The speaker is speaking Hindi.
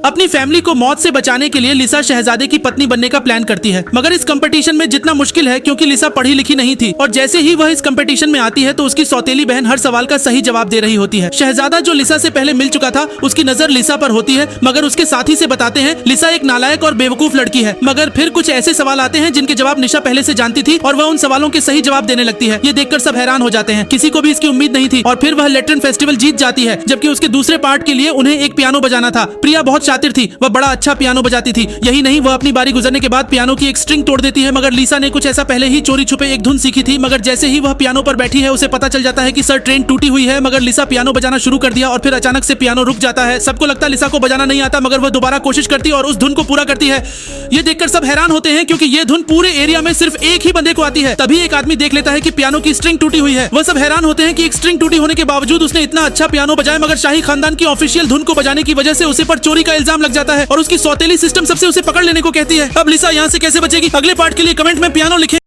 अपनी फैमिली को मौत से बचाने के लिए लिसा शहजादे की पत्नी बनने का प्लान करती है, मगर इस कंपटीशन में जितना मुश्किल है क्योंकि लिसा पढ़ी लिखी नहीं थी और जैसे ही वह इस कंपटीशन में आती है तो उसकी सौतेली बहन हर सवाल का सही जवाब दे रही होती है। शहजादा जो लिसा से पहले मिल चुका था उसकी नजर लिसा पर होती है, मगर उसके साथी से बताते हैं लिसा एक नालायक और बेवकूफ लड़की है। मगर फिर कुछ ऐसे सवाल आते हैं जिनके जवाब निशा पहले से जानती थी और वह उन सवालों के सही जवाब देने लगती है। ये देखकर सब हैरान हो जाते हैं, किसी को भी इसकी उम्मीद नहीं थी। और फिर वह लेटरन फेस्टिवल जीत जाती है, जबकि उसके दूसरे पार्ट के लिए उन्हें एक पियानो बजाना था। प्रिया बहुत शातिर थी, वह बड़ा अच्छा पियानो बजाती थी। यही नहीं, वह अपनी बारी गुजरने के बाद पियानो की एक स्ट्रिंग तोड़ देती है, मगर लिसा ने कुछ ऐसा पहले ही चोरी छुपे एक धुन सीखी थी। मगर जैसे ही वह पियानो पर बैठी है उसे पता चल जाता है कि सर ट्रेन टूटी हुई है। मगर लिसा पियानो बजाना शुरू कर दिया और फिर अचानक से पियानो रुक जाता है। सबको लगता है लिसा को बजाना नहीं आता, मगर वह दोबारा कोशिश करती है और उस धुन को पूरा करती है। ये देखकर सब हैरान होते हैं क्योंकि ये धुन पूरे एरिया में सिर्फ एक ही बंदे को आती है। तभी एक आदमी देख लेता है कि पियानो की स्ट्रिंग टूटी हुई है। वह सब हैरान होते हैं कि एक स्ट्रिंग टूटी होने के बावजूद उसने इतना अच्छा पियानो बजाया, मगर शाही खानदान की ऑफिशियल धुन को बजाने की वजह से उसे पर चोरी का इल्जाम लग जाता है और उसकी सौतेली सिस्टम सबसे उसे पकड़ लेने को कहती है। अब लिसा यहाँ से कैसे बचेगी? अगले पार्ट के लिए कमेंट में पियानो लिखें।